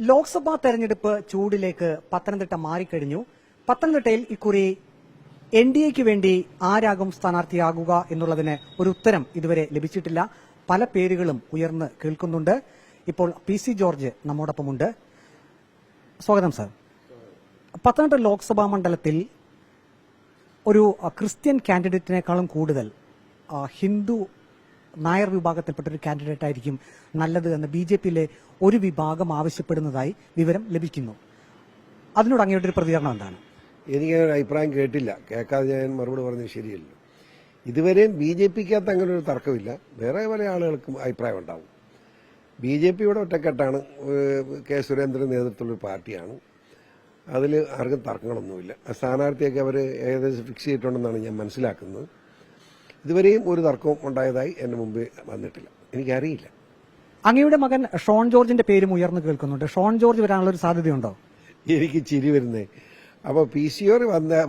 ലോക്സഭാ തെരഞ്ഞെടുപ്പ് ചൂടിലേക്ക് പത്തനംതിട്ട മാറിക്കഴിഞ്ഞു. പത്തനംതിട്ടയിൽ ഇക്കുറി എൻഡിഎക്ക് വേണ്ടി ആരാകും സ്ഥാനാർത്ഥിയാകുക എന്നുള്ളതിന് ഒരു ഉത്തരം ഇതുവരെ ലഭിച്ചിട്ടില്ല. പല പേരുകളും ഉയർന്ന് കേൾക്കുന്നുണ്ട്. ഇപ്പോൾ PC ജോർജ് നമ്മോടൊപ്പമുണ്ട്. സ്വാഗതം സർ. പത്തനംതിട്ട ലോക്സഭാ മണ്ഡലത്തിൽ ഒരു ക്രിസ്ത്യൻ കാൻഡിഡേറ്റിനേക്കാളും കൂടുതൽ ഹിന്ദു നായർ വിഭാഗത്തിൽപ്പെട്ട ഒരു കാൻഡിഡേറ്റ് ആയിരിക്കും നല്ലത് എന്ന് BJPയിലെ ഒരു വിഭാഗം ആവശ്യപ്പെടുന്നതായി വിവരം ലഭിക്കുന്നു. അതിനോട് അങ്ങയുടെ ഒരു പ്രതികരണം എന്താണ്? എനിക്കങ്ങനെ അഭിപ്രായം കേട്ടില്ല. കേൾക്കാതെ ഞാൻ മറുപടി പറഞ്ഞത് ശരിയല്ല. ഇതുവരെയും BJPക്കകത്ത് അങ്ങനെ ഒരു തർക്കമില്ല. വേറെ പല ആളുകൾക്കും അഭിപ്രായം ഉണ്ടാവും. BJP ഇവിടെ ഒറ്റക്കെട്ടാണ്. കെ സുരേന്ദ്രൻ നേതൃത്വമുള്ള പാർട്ടിയാണ്. അതിൽ ആർക്കും തർക്കങ്ങളൊന്നുമില്ല. സ്ഥാനാർത്ഥിയൊക്കെ അവർ ഏകദേശം ഫിക്സ് ചെയ്തിട്ടുണ്ടെന്നാണ് ഞാൻ മനസ്സിലാക്കുന്നത്. ഇതുവരെയും ഒരു തർക്കവും ഉണ്ടായതായി എന്റെ മുമ്പിൽ വന്നിട്ടില്ല. എനിക്കറിയില്ല. അങ്ങയുടെ മകൻ ഷോൺ ജോർജിന്റെ പേരും ഉയർന്നു കേൾക്കുന്നുണ്ട്. ഷോൺ ജോർജ് വരാനുള്ള ഒരു സാധ്യതയുണ്ടോ? എനിക്ക് ചിരി വരുന്നേ. അപ്പോൾ PCR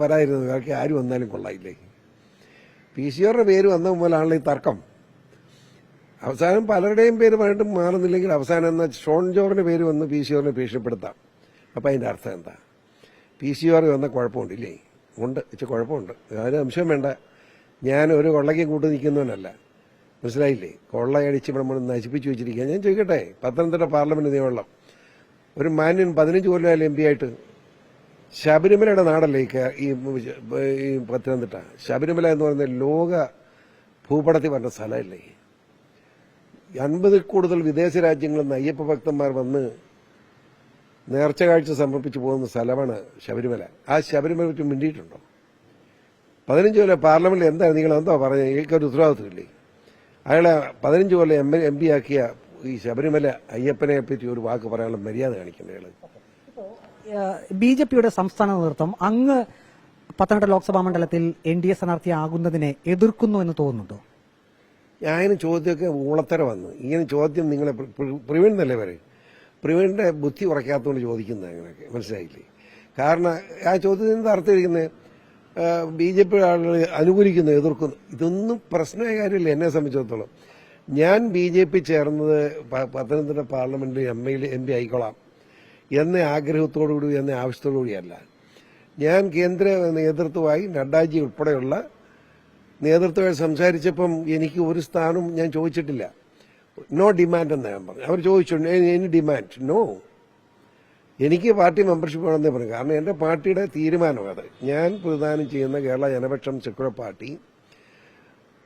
വരായിരുന്നത് അവർക്ക് ആര് വന്നാലും കൊള്ളായില്ലേ? PCRന്റെ പേര് വന്ന മുതലാണല്ലോ ഈ തർക്കം. അവസാനം പലരുടെയും പേര് പറഞ്ഞിട്ട് മാറുന്നില്ലെങ്കിൽ അവസാനം എന്നാൽ ഷോൺ ജോർജിന്റെ പേര് വന്ന് PCRനെ ഭീഷണിപ്പെടുത്താം. അപ്പം അതിന്റെ അർത്ഥം എന്താ? PCR വന്ന കുഴപ്പമുണ്ടില്ലേ? ഉണ്ട്, ഇച്ചിരി കുഴപ്പമുണ്ട്. അതിന് അംശം വേണ്ട. ഞാൻ ഒരു കൊള്ളയ്ക്ക് കൂട്ടു നിൽക്കുന്നവനല്ല. മനസ്സിലായില്ലേ? കൊള്ളയടിച്ച് നമ്മൾ നശിപ്പിച്ചു വെച്ചിരിക്കുക. ഞാൻ ചോദിക്കട്ടെ, പത്തനംതിട്ട പാർലമെന്റ് നിയമവെള്ളം ഒരു മാന്യൻ 15 കൊല്ലം MP ആയിട്ട് ശബരിമലയുടെ നാടല്ലേ ഈ പത്തനംതിട്ട? ശബരിമല എന്ന് പറയുന്ന ലോക ഭൂപടത്തിൽ പറഞ്ഞ സ്ഥലമല്ലേ? 50 കൂടുതൽ വിദേശ രാജ്യങ്ങളിൽ നിന്ന് അയ്യപ്പ ഭക്തന്മാർ വന്ന് നേർച്ച കാഴ്ച സമർപ്പിച്ചു പോകുന്ന സ്ഥലമാണ് ശബരിമല. ആ ശബരിമല പറ്റി മിണ്ടിയിട്ടുണ്ടോ? 15 കൊല്ലം പാർലമെന്റിൽ എന്താണ് നിങ്ങൾ എന്തോ പറഞ്ഞത്? എനിക്കൊരു ഉത്തരവാദിത്വമില്ലേ? അയാളെ 15 കൊല്ലം MP ആക്കിയ ഈ ശബരിമല അയ്യപ്പനെ പറ്റി ഒരു വാക്ക് പറയാനുള്ള മര്യാദ കാണിക്കേണ്ട അയാള്. BJPയുടെ സംസ്ഥാന നേതൃത്വം അങ്ങ് പത്തനംതിട്ട ലോക്സഭാ മണ്ഡലത്തിൽ NDA സ്ഥാനാർത്ഥിയാകുന്നതിനെ എതിർക്കുന്നു എന്ന് തോന്നുന്നുണ്ടോ? ഞാൻ ചോദ്യമൊക്കെ ഊളത്തര വന്നു. ഇങ്ങനെ ചോദ്യം നിങ്ങളെ പ്രവീൺ എന്നല്ലേ പറയും? പ്രവീണിന്റെ ബുദ്ധി ഉറക്കാത്തതുകൊണ്ട് ചോദിക്കുന്നത് അങ്ങനെയൊക്കെ. മനസ്സിലായില്ലേ? കാരണം ആ ചോദ്യത്തിന് അർത്ഥമായിരിക്കുന്നത് BJP ആളുകൾ അനുകൂലിക്കുന്നു, എതിർക്കുന്നു. ഇതൊന്നും പ്രശ്നമായ കാര്യമില്ല എന്നെ സംബന്ധിച്ചിടത്തോളം. ഞാൻ BJP ചേർന്നത് പത്തനംതിട്ട പാർലമെന്റിൽ MP ആയിക്കോളാം എന്ന ആഗ്രഹത്തോടുകൂടി എന്ന ആവശ്യത്തോടുകൂടിയല്ല. ഞാൻ കേന്ദ്ര നേതൃത്വമായി നഡ്ഡാജി ഉൾപ്പെടെയുള്ള നേതൃത്വമായി സംസാരിച്ചപ്പം എനിക്ക് ഒരു സ്ഥാനവും ഞാൻ ചോദിച്ചിട്ടില്ല. നോ ഡിമാൻഡ് എന്ന് ഞാൻ പറഞ്ഞു. അവർ ചോദിച്ചു എനി ഡിമാൻഡ്? നോ. എനിക്ക് പാർട്ടി മെമ്പർഷിപ്പ് വേണമെന്നേ പറഞ്ഞു. കാരണം എന്റെ പാർട്ടിയുടെ തീരുമാനം അത്. ഞാൻ പ്രതിദാനം ചെയ്യുന്ന കേരള ജനപക്ഷം സെക്യുലർ പാർട്ടി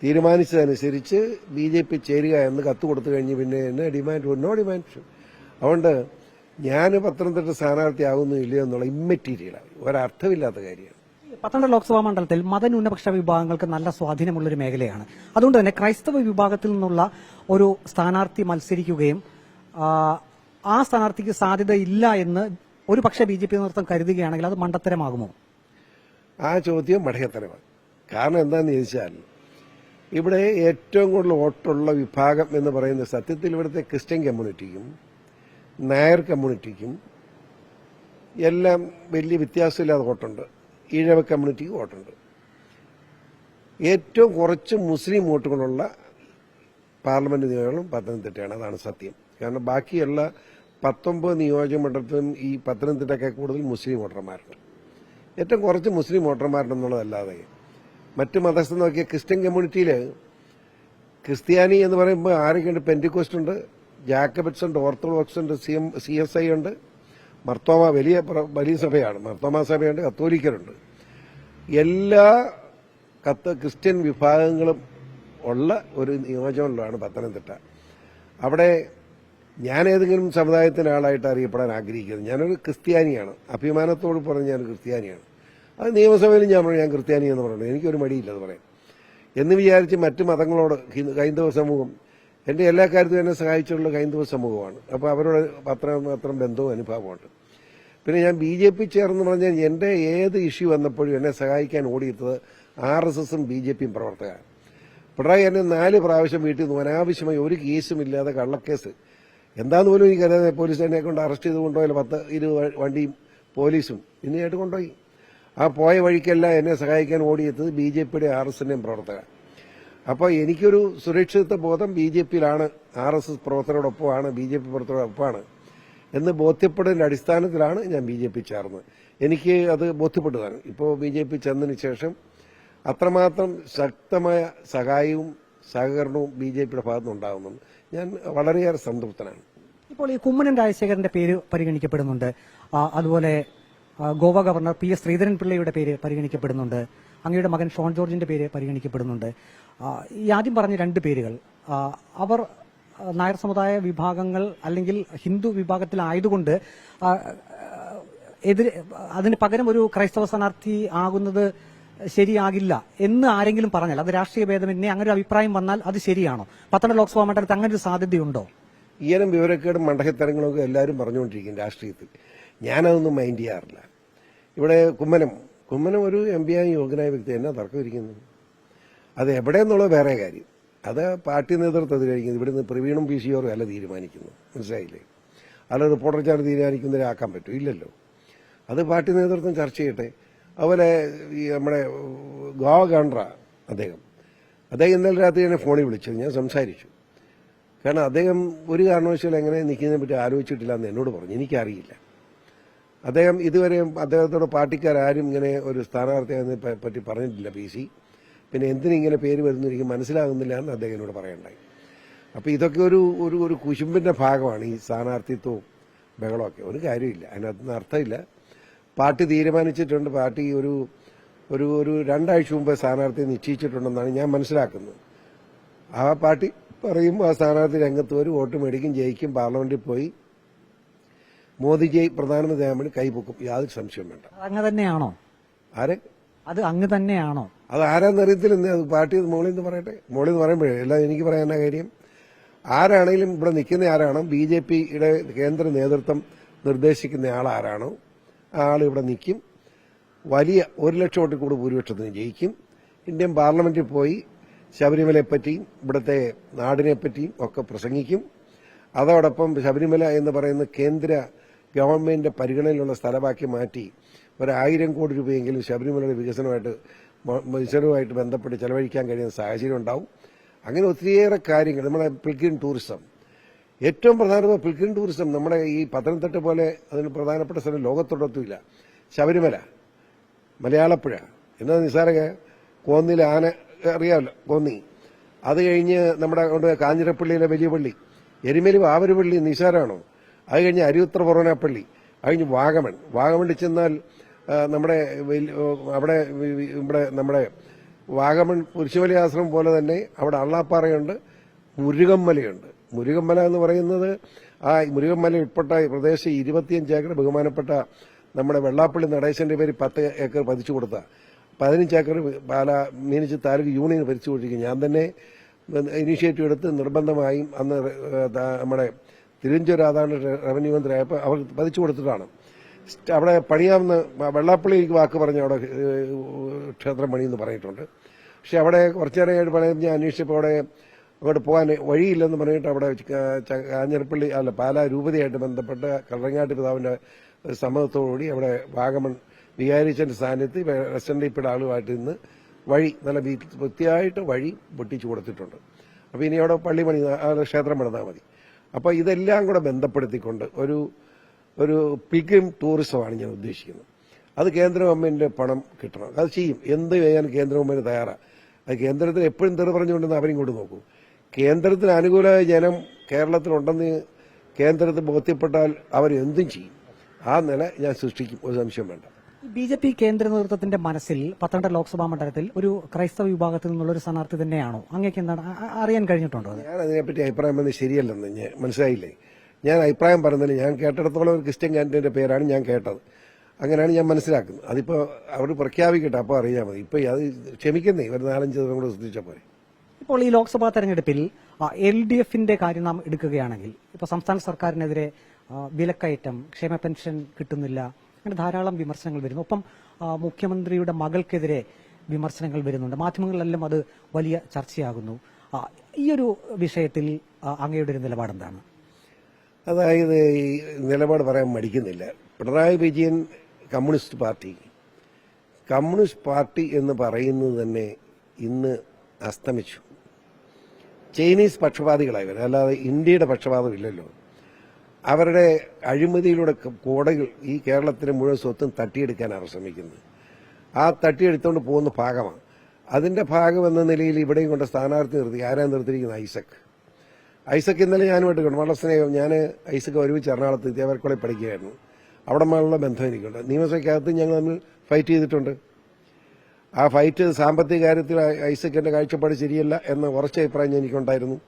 തീരുമാനിച്ചതനുസരിച്ച് BJP ചേരുക എന്ന് കത്ത് കൊടുത്തു കഴിഞ്ഞ് പിന്നെ എന്നെ ഡിമാൻഡ്? No demand. അതുകൊണ്ട് ഞാൻ പത്തനംതിട്ട സ്ഥാനാർത്ഥിയാകുന്നു ഇല്ലയോ എന്നുള്ള ഇമ്മെറ്റീരിയലാണ്, ഒരർത്ഥമില്ലാത്ത കാര്യമാണ്. പത്തനംതിട്ട ലോക്സഭാ മണ്ഡലത്തിൽ മതന്യൂനപക്ഷ വിഭാഗങ്ങൾക്ക് നല്ല സ്വാധീനമുള്ളൊരു മേഖലയാണ്. അതുകൊണ്ട് തന്നെ ക്രൈസ്തവ വിഭാഗത്തിൽ നിന്നുള്ള ഒരു സ്ഥാനാർത്ഥി മത്സരിക്കുകയും ആ സ്ഥാനാർത്ഥിക്ക് സാധ്യതയില്ല എന്ന് ഒരു പക്ഷേ BJP നേതൃത്വം കരുതുകയാണെങ്കിൽ അത് മണ്ടത്തരമാകുമോ? ആ ചോദ്യം മടയത്തരമാണ്. കാരണം എന്താണെന്ന് ചോദിച്ചാൽ ഇവിടെ ഏറ്റവും കൂടുതൽ വോട്ടുള്ള വിഭാഗം എന്ന് പറയുന്ന സത്യത്തിൽ ഇവിടുത്തെ ക്രിസ്ത്യൻ കമ്മ്യൂണിറ്റിക്കും നായർ കമ്മ്യൂണിറ്റിക്കും എല്ലാം വലിയ വ്യത്യാസമില്ലാതെ വോട്ടുണ്ട്. ഈഴവ കമ്മ്യൂണിറ്റിക്ക് വോട്ടുണ്ട്. ഏറ്റവും കുറച്ച് മുസ്ലിം വോട്ടുകളുള്ള പാർലമെന്റ് നിയമങ്ങളും പത്തനംതിട്ടയാണ്. അതാണ് സത്യം. കാരണം ബാക്കിയുള്ള 19 നിയോജക മണ്ഡലത്തിലും ഈ പത്തനംതിട്ടയ്ക്ക് കൂടുതൽ മുസ്ലിം വോട്ടർമാരുണ്ട്. ഏറ്റവും കുറച്ച് മുസ്ലിം വോട്ടർമാരുണ്ടെന്നുള്ളതല്ലാതെ മറ്റ് മതസ്ഥ നോക്കിയ ക്രിസ്ത്യൻ കമ്മ്യൂണിറ്റിയിൽ ക്രിസ്ത്യാനി എന്ന് പറയുമ്പോൾ ആരൊക്കെയുണ്ട്? പെന്റിക്കോസ്റ്റ് ഉണ്ട്, ജാക്കബറ്റ്സ് ഉണ്ട്, ഓർത്തഡോക്സ് ഉണ്ട്, CSI ഉണ്ട്, മർത്തോമ വലിയ സഭയാണ്, മർത്തോമ സഭയുണ്ട്, കത്തോലിക്കരുണ്ട്. എല്ലാ ക്രിസ്ത്യൻ വിഭാഗങ്ങളും ഉള്ള ഒരു നിയോജകമണ്ഡലമാണ് പത്തനംതിട്ട. അവിടെ ഞാൻ ഏതെങ്കിലും സമുദായത്തിന്റെ ആളായിട്ട് അറിയപ്പെടാൻ ആഗ്രഹിക്കുന്നത്. ഞാനൊരു ക്രിസ്ത്യാനിയാണ്. അഭിമാനത്തോട് പറഞ്ഞ് ഞാൻ ക്രിസ്ത്യാനിയാണ്. അത് നിയമസഭയിലും ഞാൻ ക്രിസ്ത്യാനി എന്ന് പറയുന്നത് എനിക്കൊരു മടിയില്ല അത് പറയാം. എന്ന് വിചാരിച്ച് മറ്റു മതങ്ങളോട് ഹൈന്ദവ സമൂഹം എന്റെ എല്ലാ കാര്യത്തിലും എന്നെ സഹായിച്ചിട്ടുള്ള ഹൈന്ദവ സമൂഹമാണ്. അപ്പോൾ അവരോട് അത്ര ബന്ധവും അനുഭവമുണ്ട്. പിന്നെ ഞാൻ BJP ചേർന്ന് പറഞ്ഞാൽ എന്റെ ഏത് ഇഷ്യൂ വന്നപ്പോഴും എന്നെ സഹായിക്കാൻ ഓടിയെത്തത് RSSും BJPയും പ്രവർത്തകരാണ്. പിണറായി എന്നെ 4 പ്രാവശ്യം വീട്ടിൽ നിന്ന് അനാവശ്യമായി ഒരു കേസും ഇല്ലാതെ കള്ളക്കേസ് എന്താന്ന് പോലും എനിക്കറിയാതെ പോലീസ് എന്നെ കൊണ്ട് അറസ്റ്റ് ചെയ്ത് കൊണ്ടുപോയാലും 10-20 വണ്ടിയും പോലീസും ഇന്നയായിട്ട് കൊണ്ടുപോയി. ആ പോയ വഴിക്കെല്ലാം എന്നെ സഹായിക്കാൻ ഓടിയെത്തത് BJPയുടെ RSSന്റെയും പ്രവർത്തകരാണ്. അപ്പോൾ എനിക്കൊരു സുരക്ഷിത ബോധം BJPയിലാണ്, RSS പ്രവർത്തകരോടൊപ്പമാണ്, BJP പ്രവർത്തകരോടൊപ്പമാണ് എന്ന് ബോധ്യപ്പെടുന്നതിന്റെ അടിസ്ഥാനത്തിലാണ് ഞാൻ BJP ചേർന്നത്. എനിക്ക് അത് ബോധ്യപ്പെട്ടതാണ്. ഇപ്പോൾ BJP ചെന്നതിന് ശേഷം അത്രമാത്രം ശക്തമായ സഹായവും സഹകരണവും BJPയുടെ ഭാഗത്തുനിന്ന് ഉണ്ടാകുന്നുണ്ട്. ഞാൻ വളരെയേറെ സംതൃപ്തനാണ്. ഇപ്പോൾ ഈ കുമ്മനം രാജശേഖരന്റെ പേര് പരിഗണിക്കപ്പെടുന്നുണ്ട്. അതുപോലെ ഗോവ ഗവർണർ PS ശ്രീധരൻപിള്ളയുടെ പേര് പരിഗണിക്കപ്പെടുന്നുണ്ട്. അങ്ങയുടെ മകൻ ഷോൺ ജോർജിന്റെ പേര് പരിഗണിക്കപ്പെടുന്നുണ്ട്. ഈ ആദ്യം പറഞ്ഞ രണ്ട് പേരുകൾ അവർ നായർ സമുദായ വിഭാഗങ്ങൾ അല്ലെങ്കിൽ ഹിന്ദു വിഭാഗത്തിലായതുകൊണ്ട് അതിന് പകരം ഒരു ക്രൈസ്തവ സ്ഥാനാർത്ഥി ആകുന്നത് ശരിയാകില്ല എന്ന് ആരെങ്കിലും പറഞ്ഞാൽ അത് രാഷ്ട്രീയ ഭേദമന്യേ അങ്ങനെ ഒരു അഭിപ്രായം വന്നാൽ അത് ശരിയാണോ? പത്തനംതിട്ട ലോക്സഭാ മണ്ഡലത്തിൽ അങ്ങനെ ഒരു സാധ്യതയുണ്ടോ? ഈയനം വിവരക്കേടും മണ്ടഹത്തരങ്ങളൊക്കെ എല്ലാവരും പറഞ്ഞുകൊണ്ടിരിക്കും രാഷ്ട്രീയത്തിൽ. ഞാനതൊന്നും മൈൻഡ് ചെയ്യാറില്ല. ഇവിടെ കുമ്മനം ഒരു MP ആയ യോഗ്യനായ വ്യക്തി എന്നാ തർക്കമിരിക്കുന്നു? അത് എവിടെയെന്നുള്ളത് വേറെ കാര്യം. അത് പാർട്ടി നേതൃത്വം തീരുമാനിക്കുന്നത്. ഇവിടുന്ന് പ്രവീണും PCയോറും അല്ല തീരുമാനിക്കുന്നു. മനസ്സിലായില്ലേ? അല്ല റിപ്പോർട്ടർ ചാനൽ തീരുമാനിക്കുന്നതിനെ ആക്കാൻ പറ്റും? ഇല്ലല്ലോ. അത് പാർട്ടി നേതൃത്വം ചർച്ച ചെയ്യട്ടെ. അതുപോലെ ഈ നമ്മുടെ ഗോവ ഗവർണർ അദ്ദേഹം ഇന്നലെ രാത്രി എന്നെ ഫോണിൽ വിളിച്ചു. ഞാൻ സംസാരിച്ചു. കാരണം അദ്ദേഹം ഒരു കാരണവശാലും എങ്ങനെ നിൽക്കുന്നതിനെ പറ്റി ആലോചിച്ചിട്ടില്ല എന്ന് എന്നോട് പറഞ്ഞു. എനിക്കറിയില്ല. അദ്ദേഹം ഇതുവരെയും അദ്ദേഹത്തോട് പാർട്ടിക്കാരും ഇങ്ങനെ ഒരു സ്ഥാനാർത്ഥിയെ പറ്റി പറഞ്ഞിട്ടില്ല PC. പിന്നെ എന്തിനിങ്ങനെ പേര് വരുന്നു എനിക്ക് മനസ്സിലാകുന്നില്ല എന്ന് അദ്ദേഹം എന്നോട് പറയണ്ടായി. അപ്പോൾ ഇതൊക്കെ ഒരു കുശുമ്പിന്റെ ഭാഗമാണ് ഈ സ്ഥാനാർത്ഥിത്വവും ബഹളമൊക്കെ. ഒരു കാര്യമില്ല, അതിനകത്തൊന്നും അർത്ഥമില്ല. പാർട്ടി തീരുമാനിച്ചിട്ടുണ്ട്. പാർട്ടി ഒരു 2 ആഴ്ച മുമ്പ് സ്ഥാനാർത്ഥിയെ നിശ്ചയിച്ചിട്ടുണ്ടെന്നാണ് ഞാൻ മനസ്സിലാക്കുന്നത്. ആ പാർട്ടി പറയുമ്പോൾ ആ സ്ഥാനാർത്ഥി രംഗത്ത് ഒരു വോട്ട് മേടിക്കും, ജയിക്കും, പാർലമെന്റിൽ പോയി മോദിജി പ്രധാനമന്ത്രിയാകുമ്പോൾ കൈപൊക്കും. യാതൊരു സംശയം വേണ്ട. അങ്ങ് തന്നെയാണോ? അത് അങ്ങ് തന്നെയാണോ? അത് ആരാന്നറിയത്തില്ല. അത് പാർട്ടി മോളിൽ നിന്ന് പറയട്ടെ. മോളിൽ നിന്ന് പറയുമ്പോഴേ എല്ലാം എനിക്ക് പറയാനാ കാര്യം. ആരാണെങ്കിലും ഇവിടെ നിൽക്കുന്ന ആരാണോ BJPയുടെ കേന്ദ്ര നേതൃത്വം നിർദ്ദേശിക്കുന്ന ആളാരാണോ ആ ആൾ ഇവിടെ നിൽക്കും. വലിയ 1 ലക്ഷം വോട്ടിൽ കൂടുതൽ ഭൂരിപക്ഷത്തിന് ജയിക്കും. ഇന്ത്യൻ പാർലമെന്റിൽ പോയി ശബരിമലയെപ്പറ്റിയും ഇവിടുത്തെ നാടിനെപ്പറ്റിയും ഒക്കെ പ്രസംഗിക്കും. അതോടൊപ്പം ശബരിമല എന്ന് പറയുന്ന കേന്ദ്ര ഗവൺമെന്റിന്റെ പരിഗണനയിലുള്ള സ്ഥലമാക്കി മാറ്റി 1,000 കോടി രൂപയെങ്കിലും ശബരിമലയുടെ വികസനവുമായിട്ട് ബന്ധപ്പെട്ട് ചെലവഴിക്കാൻ കഴിയുന്ന സാഹചര്യം ഉണ്ടാവും. അങ്ങനെ ഒത്തിരിയേറെ കാര്യങ്ങൾ. നമ്മുടെ പിൽഗ്രിം ടൂറിസം, ഏറ്റവും പ്രധാനപ്പെട്ട പിൽഗ്രിം ടൂറിസം നമ്മുടെ ഈ പത്തനംതിട്ട പോലെ അതിന് പ്രധാനപ്പെട്ട സ്ഥലം ലോകത്തൊടത്തുമില്ല. ശബരിമല, മലയാളപ്പുഴ എന്നാ നിസാര, കോന്നിയിലെ ആന അറിയാമല്ലോ, കോന്നി. അത് കഴിഞ്ഞ് നമ്മുടെ കാഞ്ഞിരപ്പള്ളിയിലെ വലിയ പള്ളി, എരുമേലി വാവരുപള്ളി നിസാരാണോ? അത് കഴിഞ്ഞ് അരിയുത്ര പൊറോനാപ്പള്ളി, അത് കഴിഞ്ഞ് വാഗമണിൽ ചെന്നാൽ നമ്മുടെ വാഗമൺ കുരിശുമല ആശ്രമം പോലെ തന്നെ അവിടെ അള്ളാപ്പാറയുണ്ട്, മുരുകമ്മലയുണ്ട്. മുരുകമ്മല എന്ന് പറയുന്നത് ആ മുരുകമ്മല ഉൾപ്പെട്ട പ്രദേശം 25 ഏക്കർ ബഹുമാനപ്പെട്ട നമ്മുടെ വെള്ളാപ്പള്ളി നടേശന്റെ പേര് 10 ഏക്കർ പതിച്ചു കൊടുത്ത 15 ഏക്കർ മീനച്ചി താലൂക്ക് യൂണിയൻ ഭരിച്ചു കൊടുത്തിരിക്കും. ഞാൻ തന്നെ ഇനീഷ്യേറ്റീവ് എടുത്ത് നിർബന്ധമായും അന്ന് നമ്മുടെ തിരുവഞ്ചൂർ രാധാകൃഷ്ണൻ റവന്യൂ മന്ത്രിയായപ്പോൾ അവർ പതിച്ചു കൊടുത്തിട്ടാണ്. അവിടെ പണിയാമെന്ന് വെള്ളാപ്പള്ളിക്ക് വാക്ക് പറഞ്ഞ് അവിടെ ക്ഷേത്രം പണിയെന്ന് പറഞ്ഞിട്ടുണ്ട്. പക്ഷെ അവിടെ കുറച്ചേരമായിട്ട് പണിയാൻ ഞാൻ അന്വേഷിച്ചപ്പോൾ അവിടെ അങ്ങോട്ട് പോകാൻ വഴിയില്ലെന്ന് പറഞ്ഞിട്ട് അവിടെ കാഞ്ഞിരപ്പള്ളി പാലാ രൂപതയായിട്ട് ബന്ധപ്പെട്ട കള്ളങ്ങാട്ട് പിതാവിന്റെ സമ്മതത്തോടുകൂടി അവിടെ വാഗമൺ വികാരിച്ചന്റെ സാന്നിധ്യത്തിൽ റെസ്റ്റന്റിപ്പിയുടെ ആളുമായിട്ട് ഇന്ന് വഴി നല്ല വൃത്തിയായിട്ട് വഴി പൊട്ടിച്ചു കൊടുത്തിട്ടുണ്ട്. അപ്പോൾ ഇനി അവിടെ പള്ളി പണി ക്ഷേത്രം പണിതാൽ മതി. അപ്പോൾ ഇതെല്ലാം കൂടെ ബന്ധപ്പെടുത്തിക്കൊണ്ട് ഒരു പിൽഗ്രിം ടൂറിസമാണ് ഞാൻ ഉദ്ദേശിക്കുന്നത്. അത് കേന്ദ്ര ഗവൺമെന്റിന്റെ പണം കിട്ടണം. അത് ചെയ്യും. എന്ത് ചെയ്യാൻ കേന്ദ്ര ഗവൺമെന്റ് തയ്യാറാണ്. അത് കേന്ദ്രത്തിൽ എപ്പോഴും തെറി പറഞ്ഞുകൊണ്ടെന്ന് അവരും കൊണ്ട് നോക്കൂ. കേന്ദ്രത്തിന് അനുകൂലമായ ജനം കേരളത്തിലുണ്ടെന്ന് കേന്ദ്രത്തിൽ ബോധ്യപ്പെട്ടാൽ അവർ എന്തും ചെയ്യും. ആ നില ഞാൻ സൃഷ്ടിക്കും, ഒരു സംശയം വേണ്ട. BJP കേന്ദ്ര നേതൃത്വത്തിന്റെ മനസ്സിൽ പത്തനംതിട്ട ലോക്സഭാ മണ്ഡലത്തിൽ ഒരു ക്രൈസ്തവ വിഭാഗത്തിൽ നിന്നുള്ള ഒരു സ്ഥാനാർത്ഥി തന്നെയാണോ? അങ്ങേക്ക് എന്താണ് അറിയാൻ കഴിഞ്ഞിട്ടുണ്ടോ? ഞാൻ അതിനെപ്പറ്റി അഭിപ്രായം പറഞ്ഞത് ശരിയല്ലെന്ന് ഞാൻ മനസ്സിലായില്ലേ. ഞാൻ അഭിപ്രായം പറഞ്ഞതിൽ ഞാൻ കേട്ടിടത്തോളം ഒരു ക്രിസ്ത്യൻ കാൻഡിഡേറ്റിന്റെ പേരാണ് ഞാൻ കേട്ടത്. അങ്ങനെയാണ് ഞാൻ മനസ്സിലാക്കുന്നത്. അതിപ്പോ അവർ പ്രഖ്യാപിക്കട്ടെ, അപ്പോൾ അറിയാൻ മതി. ഇപ്പൊ അത് ക്ഷമിക്കുന്നേ, ഒരു 4-5 ദിവസം കൂടെ ശ്രദ്ധിച്ചാൽ പോരെ. ഇപ്പോൾ ഈ ലോക്സഭാ തെരഞ്ഞെടുപ്പിൽ LDFന്റെ കാര്യം നാം എടുക്കുകയാണെങ്കിൽ ഇപ്പൊ സംസ്ഥാന സർക്കാരിനെതിരെ വിലക്കയറ്റം, ക്ഷേമ പെൻഷൻ കിട്ടുന്നില്ല, അങ്ങനെ ധാരാളം വിമർശനങ്ങൾ വരുന്നു. ഒപ്പം മുഖ്യമന്ത്രിയുടെ മകൾക്കെതിരെ വിമർശനങ്ങൾ വരുന്നുണ്ട്. മാധ്യമങ്ങളിലെല്ലാം അത് വലിയ ചർച്ചയാകുന്നു. ഈ ഒരു വിഷയത്തിൽ അങ്ങയുടെ ഒരു നിലപാടെന്താണ്? അതായത് ഈ നിലപാട് പറയാൻ മടിക്കുന്നില്ല. പിണറായി വിജയൻ കമ്മ്യൂണിസ്റ്റ് പാർട്ടി എന്ന് പറയുന്നത് തന്നെ ഇന്ന് അസ്തമിച്ചു. ചൈനീസ് പക്ഷപാതികളായി വരും, അല്ലാതെ ഇന്ത്യയുടെ പക്ഷപാതം ഇല്ലല്ലോ. അവരുടെ അഴിമതിയിലൂടെ കോടകൾ ഈ കേരളത്തിലെ മുഴുവൻ സ്വത്തും തട്ടിയെടുക്കാനാണ് ശ്രമിക്കുന്നത്. ആ തട്ടിയെടുത്തുകൊണ്ട് പോകുന്ന ഭാഗമാണ്. അതിന്റെ ഭാഗം എന്ന നിലയിൽ ഇവിടെയും കൊണ്ട് സ്ഥാനാർത്ഥി നിർത്തി. ആരാ നിർത്തിയിരിക്കുന്നത്? ഐസക് ഇന്നലെ ഞാനുമായിട്ട് കണ്ടു. വളരെ സ്നേഹം. ഞാൻ ഐസക് ഒരുമിച്ച് എറണാകുളത്ത് ദേവർക്കോളയിൽ പഠിക്കുകയായിരുന്നു. അവിടെ നിന്നുള്ള ബന്ധം എനിക്കുണ്ട്. നിയമസഭയ്ക്കകത്ത് ഞങ്ങൾ തമ്മിൽ ഫൈറ്റ് ചെയ്തിട്ടുണ്ട്. ആ ഫൈറ്റ് സാമ്പത്തിക കാര്യത്തിൽ ഐസക്കിന്റെ കാഴ്ചപ്പാട് ശരിയല്ല എന്ന ഉറച്ച അഭിപ്രായം എനിക്കുണ്ടായിരുന്നു.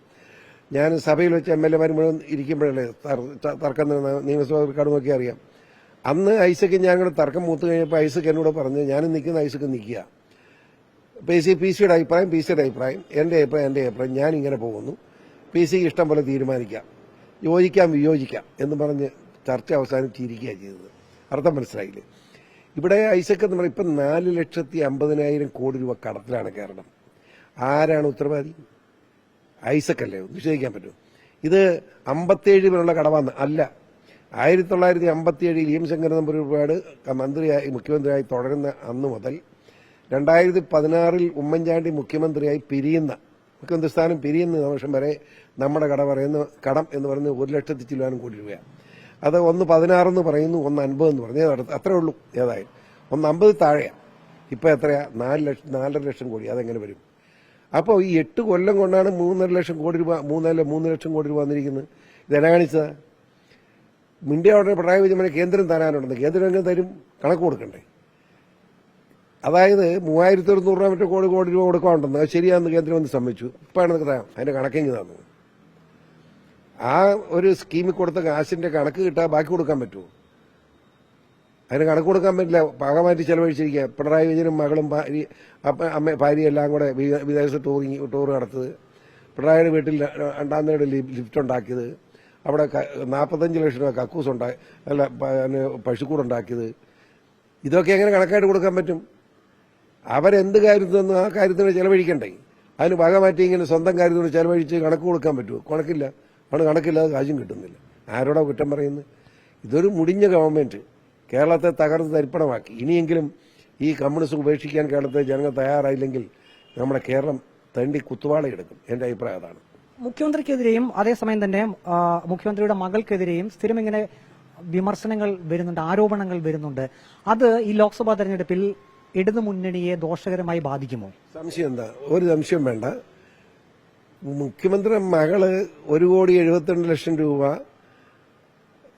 ഞാൻ സഭയിൽ വെച്ച് MLA-മാർ മുഴുവൻ ഇരിക്കുമ്പോഴല്ലേ തർക്കം നിയമസഭക്കാട് നോക്കി അറിയാം. അന്ന് ഐസക്ക് ഞാൻ കൂടെ തർക്കം മൂത്ത് കഴിഞ്ഞപ്പോൾ ഐസക് എന്നോട് പറഞ്ഞു, ഞാനും നിൽക്കുന്ന ഐസക്ക് നിൽക്കുക. PCയുടെ അഭിപ്രായം എന്റെ അഭിപ്രായം ഞാൻ ഇങ്ങനെ പോകുന്നു. PC ഇഷ്ടം പോലെ തീരുമാനിക്കാം, യോജിക്കാം വിയോജിക്കാം എന്ന് പറഞ്ഞ് ചർച്ച അവസാനിച്ചിരിക്കുക ചെയ്തത്. അർത്ഥം മനസ്സിലായില്ലേ? ഇവിടെ ഐസക് എന്ന് പറയുമ്പോൾ ഇപ്പം 4,50,000 കോടി രൂപ കടത്തിലാണ് കേരളം. ആരാണ് ഉത്തരവാദി? ഐസക് അല്ലേ? നിഷേധിക്കാൻ പറ്റും. ഇത് 57 കടവാന്ന് അല്ല. 1957 ശങ്കരൻ നമ്പൂതിരിപ്പാട് മുഖ്യമന്ത്രിയായി തുടരുന്ന അന്ന് മുതൽ 2016 ഉമ്മൻചാണ്ടി മുഖ്യമന്ത്രിയായി മുഖ്യമന്ത്രി സ്ഥാനം പിരിയുന്ന നിമിഷം വരെ നമ്മുടെ കടം എന്ന് പറയുന്നത് 1,00,000 ചില്ലാനും കോടി രൂപയാണ്. അത് 1,16 പറയുന്നു, 1,50 എന്ന് പറഞ്ഞു. അത്രേ ഉള്ളൂ. ഏതായാലും 1,50 താഴെയാണ്. ഇപ്പൊ എത്രയാ? 4 ലക്ഷം കോടി. അതെങ്ങനെ വരും? അപ്പോൾ ഈ 8 കൊല്ലം കൊണ്ടാണ് 3.5 ലക്ഷം കോടി രൂപ 3 ലക്ഷം കോടി രൂപ വന്നിരിക്കുന്നത്. ഇതെന്നാ കാണിച്ചതാ? ഇന്ത്യ ഉടനെ പിണറായി വിജയൻ കേന്ദ്രം തരാനുണ്ടെന്ന്. കേന്ദ്രം എങ്ങനെ തരും? കണക്ക് കൊടുക്കണ്ടേ? അതായത് 3,100 രൂപ മറ്റേ കോടി രൂപ കൊടുക്കാനുണ്ടെന്ന്. അത് ശരിയാണെന്ന് കേന്ദ്രം ഒന്ന് സമ്മതിച്ചു. ഇപ്പാണ് തരാം. അതിന്റെ കണക്കെങ്കിൽ തന്നു. ആ ഒരു സ്കീമിൽ കൊടുത്ത കാശിന്റെ കണക്ക് കിട്ടാൻ ബാക്കി കൊടുക്കാൻ പറ്റുമോ? അതിന് കണക്ക് കൊടുക്കാൻ പറ്റില്ല. പാകമാറ്റി ചെലവഴിച്ചിരിക്കുക. പിണറായി വിജയനും മകളും ഭാര്യയും എല്ലാം കൂടെ വിദേശത്ത് ടൂർ നടത്തത്. പിണറായിയുടെ വീട്ടിൽ 2ാം നിലയുടെ ലിഫ്റ്റ് ഉണ്ടാക്കിയത്. അവിടെ 45 ലക്ഷം രൂപ കക്കൂസ് പശുക്കൂടുണ്ടാക്കിയത്. ഇതൊക്കെ എങ്ങനെ കണക്കായിട്ട് കൊടുക്കാൻ പറ്റും? അവരെന്ത് കാര്യത്തിനൊന്നും ആ കാര്യത്തിന് ചെലവഴിക്കണ്ടേ? അതിന് ഭാഗമാറ്റി ഇങ്ങനെ സ്വന്തം കാര്യത്തിന് ചെലവഴിച്ച് കണക്ക് കൊടുക്കാൻ പറ്റുമോ? കണക്കില്ല. കണക്കില്ലാതെ കാശും കിട്ടുന്നില്ല. ആരോടാ കുറ്റം പറയുന്നത്? ഇതൊരു മുടിഞ്ഞ ഗവൺമെന്റ് കേരളത്തെ തകർത്ത് തരിപ്പണമാക്കി. ഇനിയെങ്കിലും ഈ കമ്മ്യൂണിസം ഉപേക്ഷിക്കാൻ കേരളത്തിലെ ജനങ്ങൾ തയ്യാറായില്ലെങ്കിൽ നമ്മുടെ കേരളം തണ്ടി കുത്തുവാളയെടുക്കും. എന്റെ അഭിപ്രായം അതാണ്. മുഖ്യമന്ത്രിക്കെതിരെയും അതേസമയം തന്നെ മുഖ്യമന്ത്രിയുടെ മകൾക്കെതിരെയും സ്ഥിരം ഇങ്ങനെ വിമർശനങ്ങൾ വരുന്നുണ്ട്, ആരോപണങ്ങൾ വരുന്നുണ്ട്. അത് ഈ ലോക്സഭാ തെരഞ്ഞെടുപ്പിൽ ഇടതുമുന്നണിയെ ദോഷകരമായി ബാധിക്കുമോ? സംശയം എന്താ? ഒരു സംശയം വേണ്ട. മുഖ്യമന്ത്രിയുടെ മകള് 1,72,00,000 രൂപ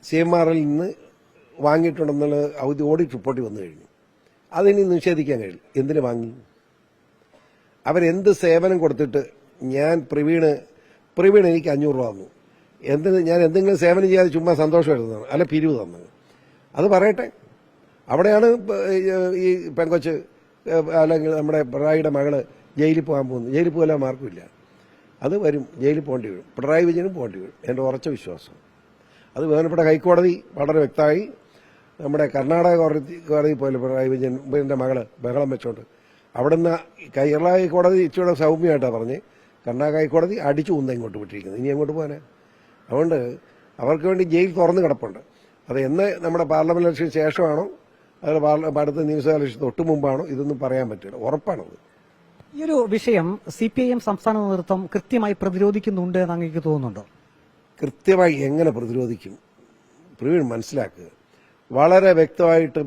CMRൽ നിന്ന് വാങ്ങിയിട്ടുണ്ടെന്നുള്ള ഓഡിറ്റ് റിപ്പോർട്ട് വന്നു കഴിഞ്ഞു. അതിനി നിഷേധിക്കാൻ കഴിയില്ല. എന്തിനു വാങ്ങി? അവരെന്ത് സേവനം കൊടുത്തിട്ട്? ഞാൻ പ്രവീണ് എനിക്ക് 500 രൂപ തന്നു. ഞാൻ എന്തെങ്കിലും സേവനം ചെയ്യാതെ ചുമ്മാ സന്തോഷം എടുത്തതാണ്, അല്ല പിരിവ് തന്നത്? അത് പറയട്ടെ. അവിടെയാണ് ഈ പെങ്കൊച്ച് അല്ലെങ്കിൽ നമ്മുടെ പിണറായിയുടെ മകള് ജയിലിൽ പോകാൻ പോകുന്നത്. ജയിലിൽ പോകാൻ മാർക്കുമില്ല. അത് വരും. ജയിലിൽ പോകേണ്ടി വരും. പിണറായി വിജയനും പോകേണ്ടി വരും. എന്റെ ഉറച്ച വിശ്വാസം. അത് ബഹുമാനപ്പെട്ട ഹൈക്കോടതി വളരെ വ്യക്തമായി. നമ്മുടെ കർണാടക കോടതി പോലെ പിണറായി വിജയന്റെ മകള് ബഹളം വെച്ചോണ്ട് അവിടുന്ന് കേരള ഹൈക്കോടതി ഇച്ചിരി സൗമ്യമായിട്ടാണ് പറഞ്ഞ് കർണാടക ഹൈക്കോടതി അടിച്ചു കുന്ന ഇങ്ങോട്ട് വിട്ടിരിക്കുന്നത്. ഇനി അങ്ങോട്ട് പോകാനാ? അതുകൊണ്ട് അവർക്ക് വേണ്ടി ജയിൽ തുറന്നു കിടപ്പുണ്ട്. അത് എന്ന് നമ്മുടെ പാർലമെന്റ് ഇലക്ഷൻ ശേഷമാണോ അത് അടുത്ത നിയമസഭാ ഇലക്ഷൻ തൊട്ട് മുമ്പാണോ ഇതൊന്നും പറയാൻ പറ്റില്ല. ഉറപ്പാണത്. ഈ ഒരു വിഷയം CPIM സംസ്ഥാന നേതൃത്വം കൃത്യമായി പ്രതിരോധിക്കുന്നുണ്ട് എന്ന് അങ്ങേക്ക് തോന്നുന്നുണ്ടോ? കൃത്യമായി എങ്ങനെ പ്രതിരോധിക്കും? പ്രവീൺ മനസ്സിലാക്കുക. വളരെ വ്യക്തമായിട്ട്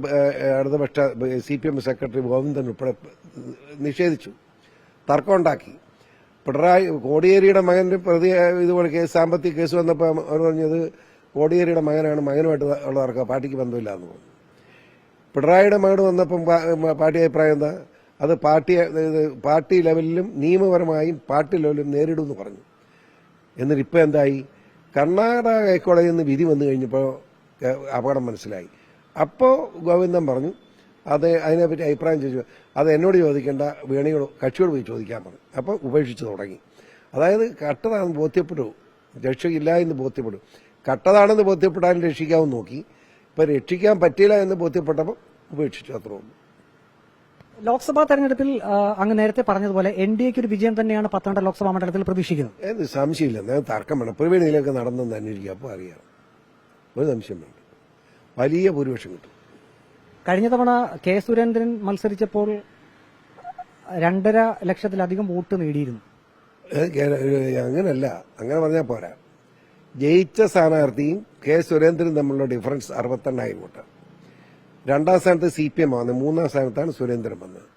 ഇടതുപക്ഷ CPM സെക്രട്ടറി ഗോവിന്ദൻ ഉൾപ്പെടെ നിഷേധിച്ചു, തർക്കമുണ്ടാക്കി. പിണറായി കോടിയേരിയുടെ മകന്റെ പ്രതി ഇതുപോലെ സാമ്പത്തിക കേസ് വന്നപ്പോൾ അവർ പറഞ്ഞത് കോടിയേരിയുടെ മകനാണ്, മകനുമായിട്ട് ഉള്ള തർക്കം, പാർട്ടിക്ക് ബന്ധമില്ല എന്ന് പറഞ്ഞു. പിണറായിയുടെ മകൻ വന്നപ്പം പാർട്ടി അഭിപ്രായം എന്താ? അത് പാർട്ടി ലെവലിലും നിയമപരമായും പാർട്ടി ലെവലിലും നേരിടുമെന്ന് പറഞ്ഞു. എന്നിട്ട് ഇപ്പം എന്തായി? കർണാടക ഹൈക്കോടതിയിൽ നിന്ന് വിധി വന്നു കഴിഞ്ഞപ്പോൾ അപകടം മനസ്സിലായി. അപ്പോൾ ഗോവിന്ദൻ പറഞ്ഞു അതിനെപ്പറ്റി അഭിപ്രായം ചോദിച്ചു. അത് എന്നോട് ചോദിക്കേണ്ട, വേണിയോട് കക്ഷിയോട് പോയി ചോദിക്കാൻ പറഞ്ഞു. അപ്പോൾ ഉപേക്ഷിച്ച് തുടങ്ങി. അതായത് കട്ടതാണെന്ന് ബോധ്യപ്പെട്ടു, രക്ഷയില്ല എന്ന് ബോധ്യപ്പെട്ടു. കട്ടതാണെന്ന് ബോധ്യപ്പെട്ടാലും രക്ഷിക്കാമെന്ന് നോക്കി. ഇപ്പം രക്ഷിക്കാൻ പറ്റില്ല എന്ന് ബോധ്യപ്പെട്ടപ്പോൾ ഉപേക്ഷിച്ചു. അത്രേ ഉള്ളൂ. ലോക്സഭാ തെരഞ്ഞെടുപ്പിൽ അങ്ങ് നേരത്തെ പറഞ്ഞതുപോലെ NDAക്ക് ഒരു വിജയം തന്നെയാണ് പത്തനംതിട്ട ലോക്സഭാ മണ്ഡലത്തിൽ പ്രതീക്ഷിക്കുന്നത്. ഏത് സംശയമില്ല. ഞാൻ തർക്കം വേണം. പ്രവീണിയിലൊക്കെ നടന്നെന്ന് അന്വേഷിക്കുക. അപ്പോൾ അറിയാം. ഒരു സംശയം വേണ്ട. വലിയ ഭൂരിപക്ഷം കിട്ടും. കഴിഞ്ഞ തവണ K. സുരേന്ദ്രൻ മത്സരിച്ചപ്പോൾ 2.5 ലക്ഷത്തിലധികം വോട്ട് നേടിയിരുന്നു. അങ്ങനല്ല, അങ്ങനെ പറഞ്ഞാൽ പോരാ. ജയിച്ച സ്ഥാനാർത്ഥിയും കെ സുരേന്ദ്രനും തമ്മിലുള്ള ഡിഫറൻസ് 68,000 വോട്ട്. രണ്ടാം സ്ഥാനത്ത് CPM വന്നത്, മൂന്നാം സ്ഥാനത്താണ് സുരേന്ദ്രൻ വന്നത്.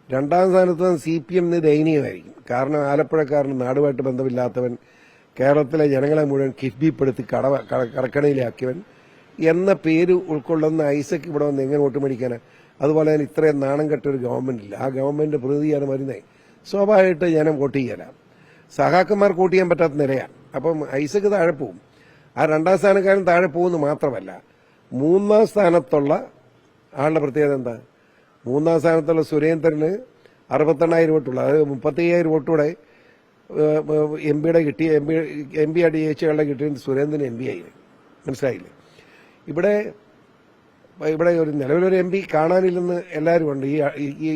രണ്ടാം സ്ഥാനത്ത് CPM ദയനീയമായിരിക്കും. കാരണം ആലപ്പുഴക്കാരന് നാടുമായിട്ട് ബന്ധമില്ലാത്തവൻ, കേരളത്തിലെ ജനങ്ങളെ മുഴുവൻ കിഫ്ബിപ്പെടുത്തി കടക്കണയിലാക്കിയവൻ എന്ന പേര് ഉൾക്കൊള്ളുന്ന ഐസക് ഇവിടെ വന്ന് എങ്ങനെ വോട്ട് മേടിക്കാനാ? അതുപോലെ തന്നെ ഇത്രയും നാണം കെട്ടൊരു ഗവൺമെന്റ് ഇല്ല. ആ ഗവൺമെന്റ് പ്രതിയാണ് വരുന്നത്. സ്വാഭാവികമായിട്ട് ജനം വോട്ട് ചെയ്യാനാ. സഹാക്കന്മാർക്ക് വോട്ട് ചെയ്യാൻ പറ്റാത്ത നിലയാണ്. അപ്പം ഐസക് താഴെ പോവും. ആ രണ്ടാം സ്ഥാനക്കാരൻ താഴെ പോകുമെന്ന് മാത്രമല്ല, മൂന്നാം സ്ഥാനത്തുള്ള ആളുടെ പ്രത്യേകത എന്താ? മൂന്നാം സ്ഥാനത്തുള്ള സുരേന്ദ്രന് 68,000 വോട്ടുള്ള, അതായത് 35,000 വോട്ടൂടെ MP ആയിട്ട് ജയിച്ചയാളുടെ കിട്ടിയത് സുരേന്ദ്രന് MP ആയി. മനസ്സിലായില്ലേ? ഇവിടെ ഒരു നിലവിലൊരു MP കാണാനില്ലെന്ന് എല്ലാവരും ഉണ്ട്.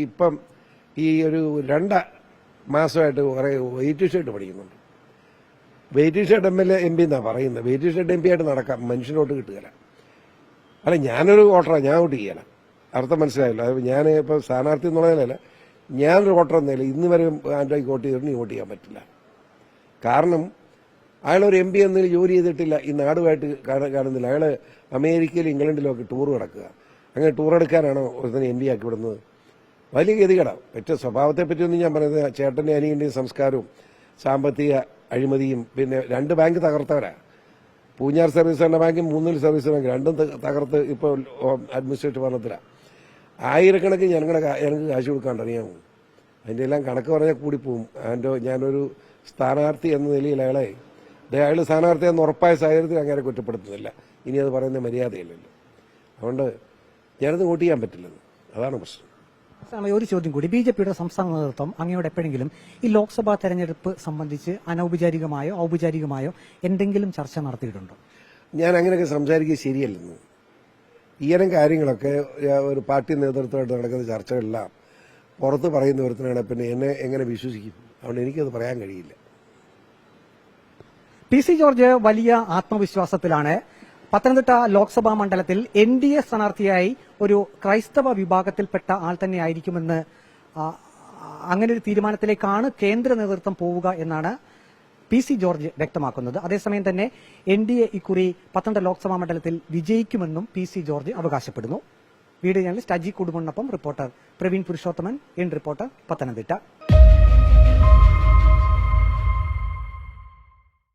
ഇപ്പം ഈ ഒരു 2 മാസമായിട്ട് കുറെ വെയിറ്റ് ഷർട്ട് പഠിക്കുന്നുണ്ട്. വെയിറ്റ് ഷർട്ട് MP എന്നാ പറയുന്നത്. വെയിറ്റ് ഷർട്ട് MP ആയിട്ട് നടക്കാം, മനുഷ്യനോട്ട് കിട്ടുകയില്ല. അല്ല, ഞാനൊരു വോട്ടറാണ്, ഞാൻ വോട്ട് ചെയ്യല. അർത്ഥം മനസ്സിലായില്ല. ഞാൻ ഇപ്പം സ്ഥാനാർത്ഥി എന്നുള്ളതിലല്ല, ഞാനൊരു വോട്ടർ എന്നല്ല ഇന്ന് വരെ ആന്റോയ്ക്ക് വോട്ട് ചെയ്തിട്ട് വോട്ട് ചെയ്യാൻ പറ്റില്ല. കാരണം അയാളൊരു MP എന്നതിൽ ജോലി ചെയ്തിട്ടില്ല, ഈ നാടുമായിട്ട് കാണുന്നില്ല. അയാൾ അമേരിക്കയിലും ഇംഗ്ലണ്ടിലും ഒക്കെ ടൂർ കിടക്കുക. അങ്ങനെ ടൂർ എടുക്കാനാണോ ഒരുത്തന്നെ MP ആക്കി വിടുന്നത്? വലിയ ഗതികേടാണ്. മറ്റേ സ്വഭാവത്തെ പറ്റിയൊന്നും ഞാൻ പറയുന്നത്, ചേട്ടന്റെ അനിയന്റെയും സംസ്കാരവും സാമ്പത്തിക അഴിമതിയും, പിന്നെ 2 ബാങ്ക് തകർത്തവരാ. പൂഞ്ഞാർ സർവീസ് സഹകരണ ബാങ്കും മൂന്നിൽ സർവീസ് ബാങ്ക് രണ്ടും തകർത്ത് ഇപ്പോൾ അഡ്മിനിസ്ട്രേറ്റീവ് ഭരണത്തിലാണ്. ആയിരക്കണക്കിന് ഞങ്ങൾക്ക് കാശ് കൊടുക്കാണ്ട് അറിയാമോ? അതിന്റെ എല്ലാം കണക്ക് പറഞ്ഞാൽ കൂടിപ്പോവും. ഞാനൊരു സ്ഥാനാർത്ഥി എന്ന നിലയിൽ അയാൾ സ്ഥാനാർത്ഥി എന്ന് ഉറപ്പായ സാഹചര്യത്തിൽ അങ്ങനെ കുറ്റപ്പെടുത്തുന്നില്ല. ഇനി അത് പറയുന്ന മര്യാദയില്ലല്ലോ. അതുകൊണ്ട് ഞാനത് വോട്ട് ചെയ്യാൻ പറ്റില്ലെന്ന്, അതാണ് പ്രശ്നം. ഒരു ചോദ്യം കൂടി. BJPയുടെ സംസ്ഥാന നേതൃത്വം അങ്ങയോട് എപ്പോഴെങ്കിലും ഈ ലോക്സഭാ തെരഞ്ഞെടുപ്പ് സംബന്ധിച്ച് അനൌപചാരികമായോ ഔപചാരികമായോ എന്തെങ്കിലും ചർച്ച നടത്തിയിട്ടുണ്ടോ? ഞാൻ അങ്ങനെയൊക്കെ സംസാരിക്കുക ശരിയല്ലെന്ന്. ഈയിനം കാര്യങ്ങളൊക്കെ ഒരു പാർട്ടി നേതൃത്വമായിട്ട് നടക്കുന്ന ചർച്ചകളെല്ലാം പുറത്ത് പറയുന്ന ഒരുത്തനാണ്. പിന്നെ എന്നെ എങ്ങനെ വിശ്വസിക്കും? അതുകൊണ്ട് എനിക്കത് പറയാൻ കഴിയില്ല. PC ജോർജ് വലിയ ആത്മവിശ്വാസത്തിലാണ്. പത്തനംതിട്ട ലോക്സഭാ മണ്ഡലത്തിൽ NDA സ്ഥാനാർത്ഥിയായി ഒരു ക്രൈസ്തവ വിഭാഗത്തിൽപ്പെട്ട ആൾ തന്നെയായിരിക്കുമെന്ന്, അങ്ങനെ ഒരു തീരുമാനത്തിലേക്കാണ് കേന്ദ്ര നേതൃത്വം പോവുക എന്നാണ് PC ജോർജ് വ്യക്തമാക്കുന്നത്. അതേസമയം തന്നെ NDA ഇക്കുറി പത്തനംതിട്ട ലോക്സഭാ മണ്ഡലത്തിൽ വിജയിക്കുമെന്നും PC ജോർജ് അവകാശപ്പെടുന്നു. വീഡിയോ ജേർണലിസ്റ്റ് അജി കുടുമണ്ണൊപ്പം റിപ്പോർട്ടർ പ്രവീൺ പുരുഷോത്തമൻ, റിപ്പോർട്ടർ പത്തനംതിട്ട.